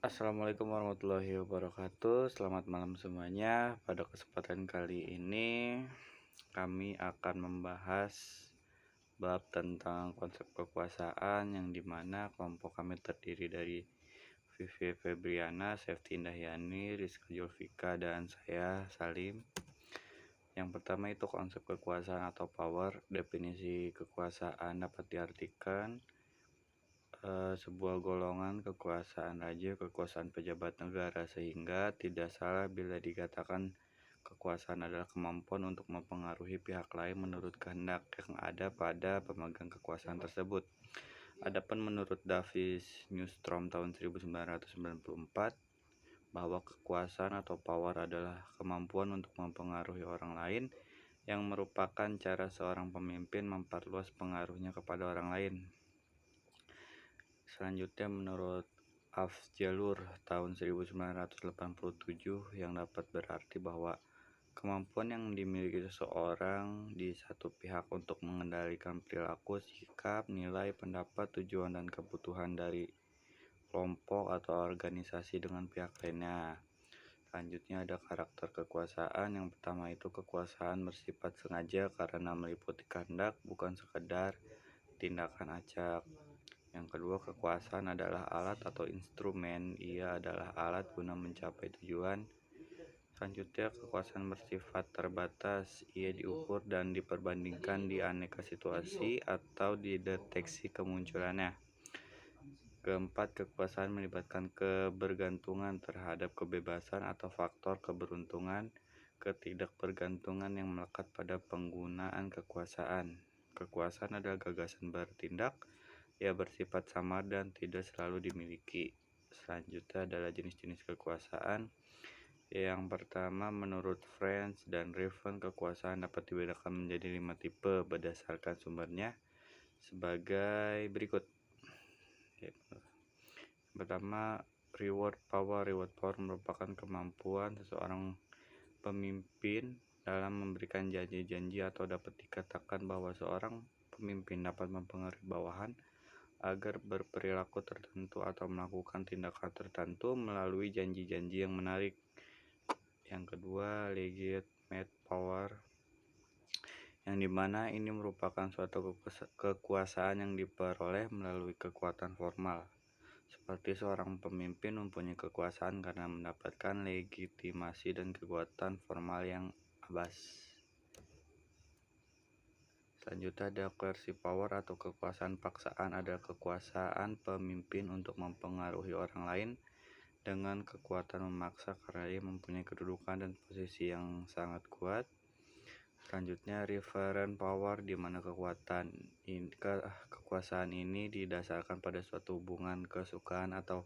Assalamualaikum warahmatullahi wabarakatuh. Selamat malam semuanya. Pada kesempatan kali ini kami akan membahas bab tentang konsep kekuasaan yang dimana kelompok kami terdiri dari Vivi Febriana, Sefti Indahyani, Rizka Julfika, dan saya Salim. Yang pertama itu konsep kekuasaan atau power. Definisi kekuasaan dapat diartikan sebuah golongan kekuasaan raja, kekuasaan pejabat negara, sehingga tidak salah bila dikatakan kekuasaan adalah kemampuan untuk mempengaruhi pihak lain menurut kehendak yang ada pada pemegang kekuasaan tersebut. Adapun menurut Davis Newstrom tahun 1994 bahwa kekuasaan atau power adalah kemampuan untuk mempengaruhi orang lain yang merupakan cara seorang pemimpin memperluas pengaruhnya kepada orang lain. Selanjutnya menurut Afzalur tahun 1987 yang dapat berarti bahwa kemampuan yang dimiliki seseorang di satu pihak untuk mengendalikan perilaku, sikap, nilai, pendapat, tujuan, dan kebutuhan dari kelompok atau organisasi dengan pihak lainnya. Selanjutnya ada karakter kekuasaan. Yang pertama itu kekuasaan bersifat sengaja karena meliputi kehendak, bukan sekedar tindakan acak. Yang kedua, kekuasaan adalah alat atau instrumen. Ia adalah alat guna mencapai tujuan. Selanjutnya, kekuasaan bersifat terbatas. Ia diukur dan diperbandingkan di aneka situasi atau dideteksi kemunculannya. Keempat, kekuasaan melibatkan kebergantungan terhadap kebebasan atau faktor keberuntungan, ketidakbergantungan yang melekat pada penggunaan kekuasaan. Kekuasaan adalah gagasan bertindak. Ia bersifat samar dan tidak selalu dimiliki. Selanjutnya adalah jenis-jenis kekuasaan. Yang pertama, menurut French dan Raven, kekuasaan dapat dibedakan menjadi 5 tipe berdasarkan sumbernya sebagai berikut. Yang pertama, reward power. Reward power merupakan kemampuan seseorang pemimpin dalam memberikan janji-janji, atau dapat dikatakan bahwa seorang pemimpin dapat mempengaruhi bawahan agar berperilaku tertentu atau melakukan tindakan tertentu melalui janji-janji yang menarik. Yang kedua, legitimate power, yang dimana ini merupakan suatu kekuasaan yang diperoleh melalui kekuatan formal, seperti seorang pemimpin mempunyai kekuasaan karena mendapatkan legitimasi dan kekuatan formal yang abas. Selanjutnya ada coercive power atau kekuasaan paksaan. Adalah kekuasaan pemimpin untuk mempengaruhi orang lain dengan kekuatan memaksa karena ia mempunyai kedudukan dan posisi yang sangat kuat. Selanjutnya referent power, di mana kekuasaan ini didasarkan pada suatu hubungan kesukaan atau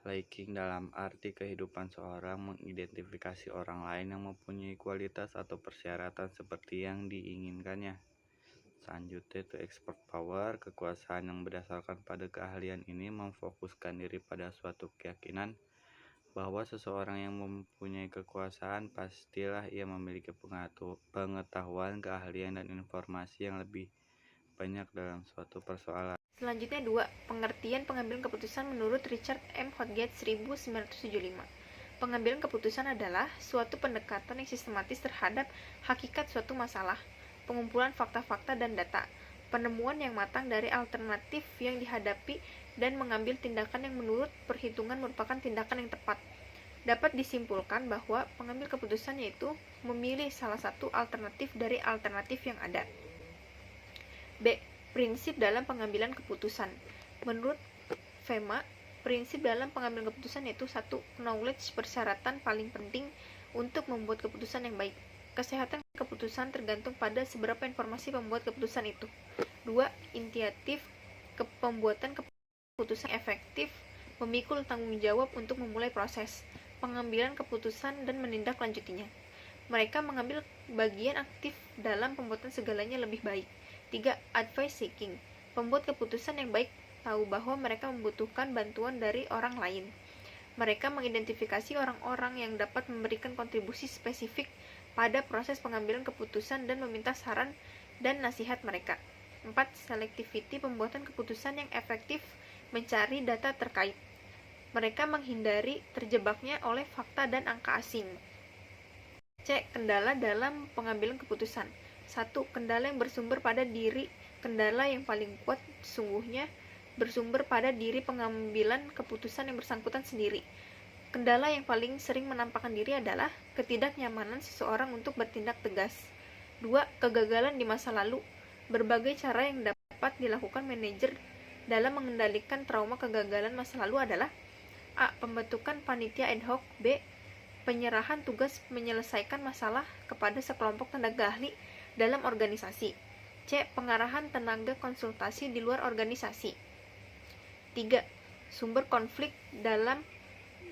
liking, dalam arti kehidupan seorang mengidentifikasi orang lain yang mempunyai kualitas atau persyaratan seperti yang diinginkannya. Selanjutnya itu expert power. Kekuasaan yang berdasarkan pada keahlian ini memfokuskan diri pada suatu keyakinan bahwa seseorang yang mempunyai kekuasaan pastilah ia memiliki pengetahuan, keahlian, dan informasi yang lebih banyak dalam suatu persoalan. Selanjutnya 2. Pengertian pengambilan keputusan menurut Richard M. Hodgett 1975. Pengambilan keputusan adalah suatu pendekatan yang sistematis terhadap hakikat suatu masalah, pengumpulan fakta-fakta dan data, penemuan yang matang dari alternatif yang dihadapi, dan mengambil tindakan yang menurut perhitungan merupakan tindakan yang tepat. Dapat disimpulkan bahwa pengambil keputusan yaitu memilih salah satu alternatif dari alternatif yang ada. B. Prinsip dalam pengambilan keputusan. Menurut Fema, prinsip dalam pengambilan keputusan yaitu 1. Knowledge, persyaratan paling penting untuk membuat keputusan yang baik. Kesehatan keputusan tergantung pada seberapa informasi pembuat keputusan itu. 2. Inisiatif, pembuatan keputusan efektif memikul tanggung jawab untuk memulai proses pengambilan keputusan dan menindaklanjutinya. Mereka mengambil bagian aktif dalam pembuatan segalanya lebih baik. 3. Advice seeking, pembuat keputusan yang baik tahu bahwa mereka membutuhkan bantuan dari orang lain. Mereka mengidentifikasi orang-orang yang dapat memberikan kontribusi spesifik pada proses pengambilan keputusan dan meminta saran dan nasihat mereka. 4. Selectivity, pembuatan keputusan yang efektif mencari data terkait. Mereka menghindari terjebaknya oleh fakta dan angka asing. C. Kendala dalam pengambilan keputusan. 1. Kendala yang bersumber pada diri. Kendala yang paling kuat sesungguhnya bersumber pada diri pengambilan keputusan yang bersangkutan sendiri. Kendala yang paling sering menampakkan diri adalah ketidaknyamanan seseorang untuk bertindak tegas. 2. Kegagalan di masa lalu. Berbagai cara yang dapat dilakukan manajer dalam mengendalikan trauma kegagalan masa lalu adalah: A. Pembentukan panitia ad hoc. B. Penyerahan tugas menyelesaikan masalah kepada sekelompok tenaga ahli dalam organisasi. C. Pengarahan tenaga konsultasi di luar organisasi. 3. Sumber konflik dalam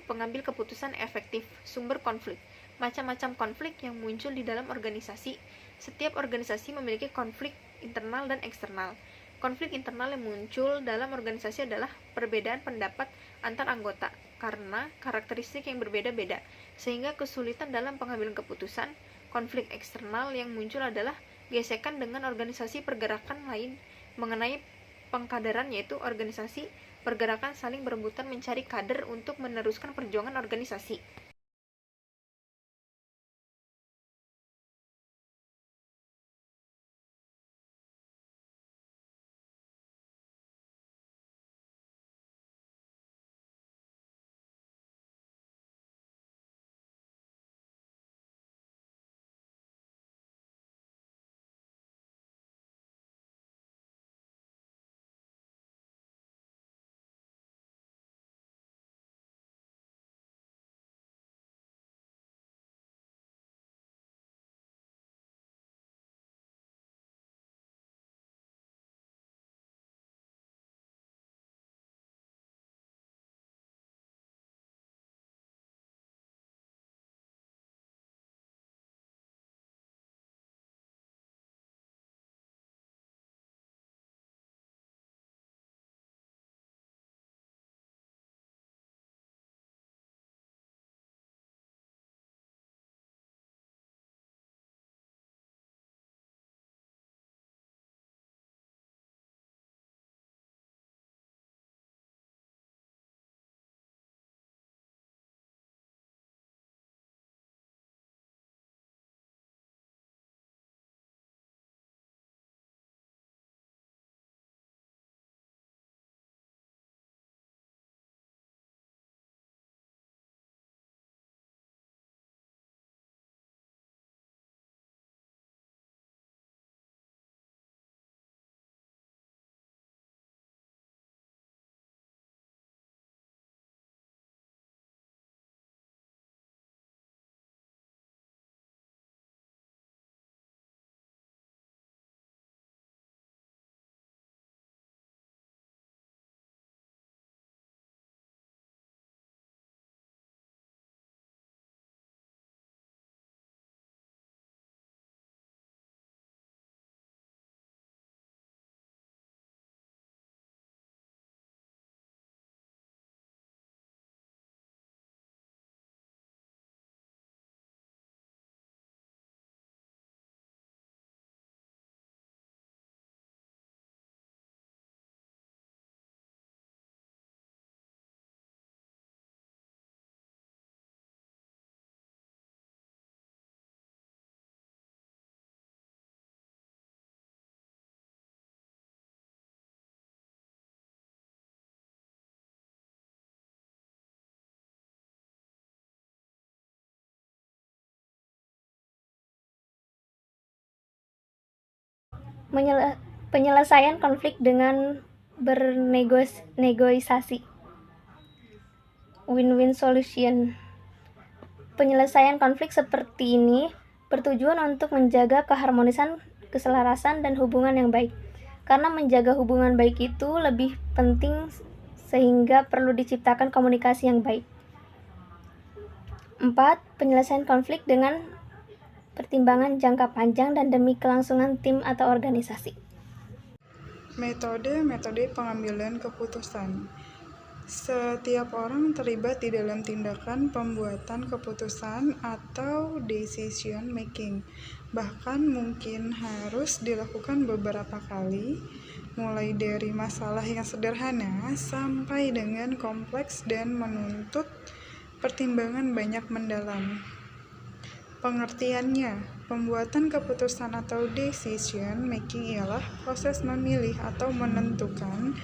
pengambil keputusan efektif. Sumber konflik. Macam-macam konflik yang muncul di dalam organisasi. Setiap organisasi memiliki konflik internal dan eksternal. Konflik internal yang muncul dalam organisasi adalah perbedaan pendapat antar anggota karena karakteristik yang berbeda-beda, sehingga kesulitan dalam pengambilan keputusan. Konflik eksternal yang muncul adalah gesekan dengan organisasi pergerakan lain mengenai pengkaderan, yaitu organisasi pergerakan saling berebutan mencari kader untuk meneruskan perjuangan organisasi. Penyelesaian konflik dengan bernegosiasi. Win-win solution. Penyelesaian konflik seperti ini bertujuan untuk menjaga keharmonisan, keselarasan, dan hubungan yang baik. Karena menjaga hubungan baik itu lebih penting sehingga perlu diciptakan komunikasi yang baik. 4. Penyelesaian konflik dengan pertimbangan jangka panjang dan demi kelangsungan tim atau organisasi. Metode pengambilan keputusan. Setiap orang terlibat di dalam tindakan pembuatan keputusan atau decision making, bahkan mungkin harus dilakukan beberapa kali, mulai dari masalah yang sederhana sampai dengan kompleks dan menuntut pertimbangan banyak mendalam. Pengertiannya, pembuatan keputusan atau decision making ialah proses memilih atau menentukan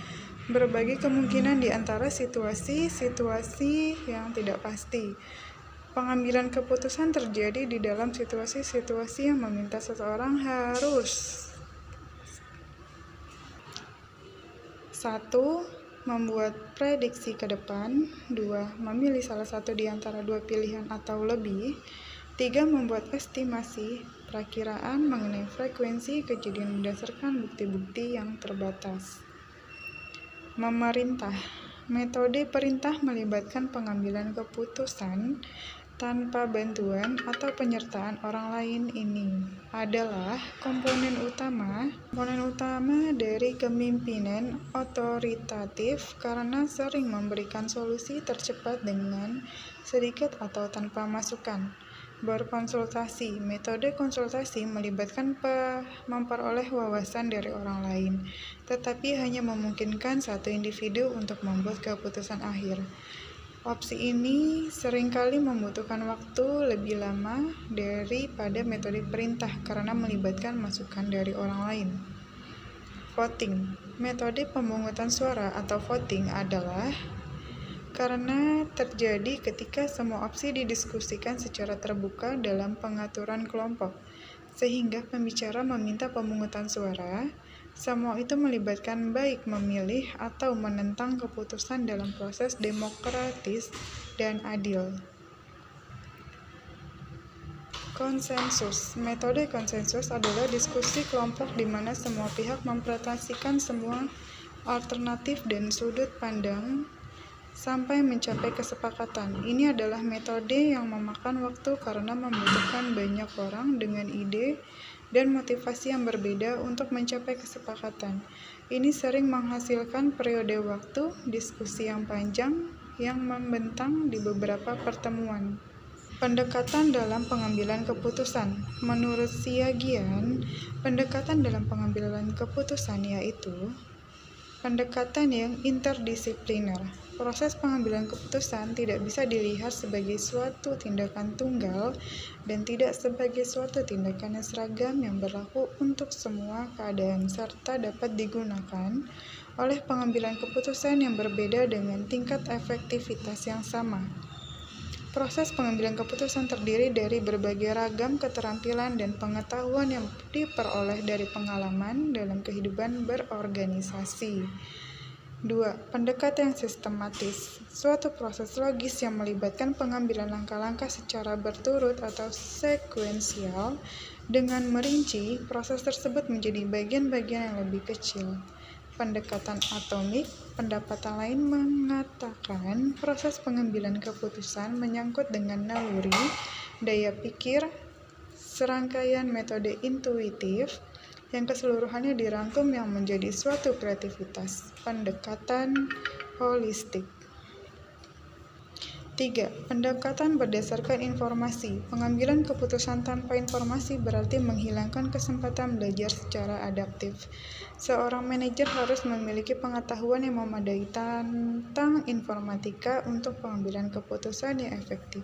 berbagai kemungkinan di antara situasi-situasi yang tidak pasti. Pengambilan keputusan terjadi di dalam situasi-situasi yang meminta seseorang harus 1. Membuat prediksi ke depan. 2. Memilih salah satu di antara dua pilihan atau lebih. 3. Membuat estimasi, perakiraan mengenai frekuensi kejadian berdasarkan bukti-bukti yang terbatas. Memerintah. Metode perintah melibatkan pengambilan keputusan tanpa bantuan atau penyertaan orang lain. Ini adalah komponen utama dari kepemimpinan otoritatif karena sering memberikan solusi tercepat dengan sedikit atau tanpa masukan. Berkonsultasi. Metode konsultasi melibatkan memperoleh wawasan dari orang lain, tetapi hanya memungkinkan satu individu untuk membuat keputusan akhir. Opsi ini seringkali membutuhkan waktu lebih lama daripada metode perintah karena melibatkan masukan dari orang lain. Voting. Metode pemungutan suara atau voting adalah karena terjadi ketika semua opsi didiskusikan secara terbuka dalam pengaturan kelompok, sehingga pembicara meminta pemungutan suara. Semua itu melibatkan baik memilih atau menentang keputusan dalam proses demokratis dan adil. Konsensus. Metode konsensus adalah diskusi kelompok di mana semua pihak mempresentasikan semua alternatif dan sudut pandang sampai mencapai kesepakatan. Ini adalah metode yang memakan waktu karena membutuhkan banyak orang dengan ide dan motivasi yang berbeda untuk mencapai kesepakatan. Ini sering menghasilkan periode waktu diskusi yang panjang yang membentang di beberapa pertemuan. Pendekatan dalam pengambilan keputusan. Menurut Siagian, pendekatan dalam pengambilan keputusan yaitu pendekatan yang interdisipliner. Proses pengambilan keputusan tidak bisa dilihat sebagai suatu tindakan tunggal dan tidak sebagai suatu tindakan yang seragam yang berlaku untuk semua keadaan serta dapat digunakan oleh pengambilan keputusan yang berbeda dengan tingkat efektivitas yang sama. Proses pengambilan keputusan terdiri dari berbagai ragam keterampilan dan pengetahuan yang diperoleh dari pengalaman dalam kehidupan berorganisasi. 2. Pendekatan sistematis. Suatu proses logis yang melibatkan pengambilan langkah-langkah secara berturut atau sekuensial. Dengan merinci, proses tersebut menjadi bagian-bagian yang lebih kecil. Pendekatan atomik. Pendapatan lain mengatakan proses pengambilan keputusan menyangkut dengan naluri, daya pikir, serangkaian metode intuitif yang keseluruhannya dirangkum yang menjadi suatu kreativitas. Pendekatan holistik. 3. Pendekatan berdasarkan informasi. Pengambilan keputusan tanpa informasi berarti menghilangkan kesempatan belajar secara adaptif. Seorang manajer harus memiliki pengetahuan yang memadai tentang informatika untuk pengambilan keputusan yang efektif,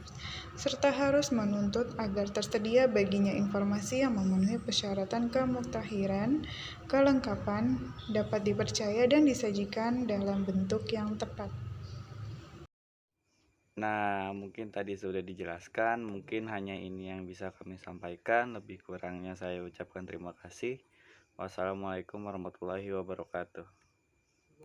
serta harus menuntut agar tersedia baginya informasi yang memenuhi persyaratan kemuktahiran, kelengkapan, dapat dipercaya dan disajikan dalam bentuk yang tepat. Nah, mungkin tadi sudah dijelaskan, mungkin hanya ini yang bisa kami sampaikan, lebih kurangnya saya ucapkan terima kasih. Wassalamualaikum warahmatullahi wabarakatuh.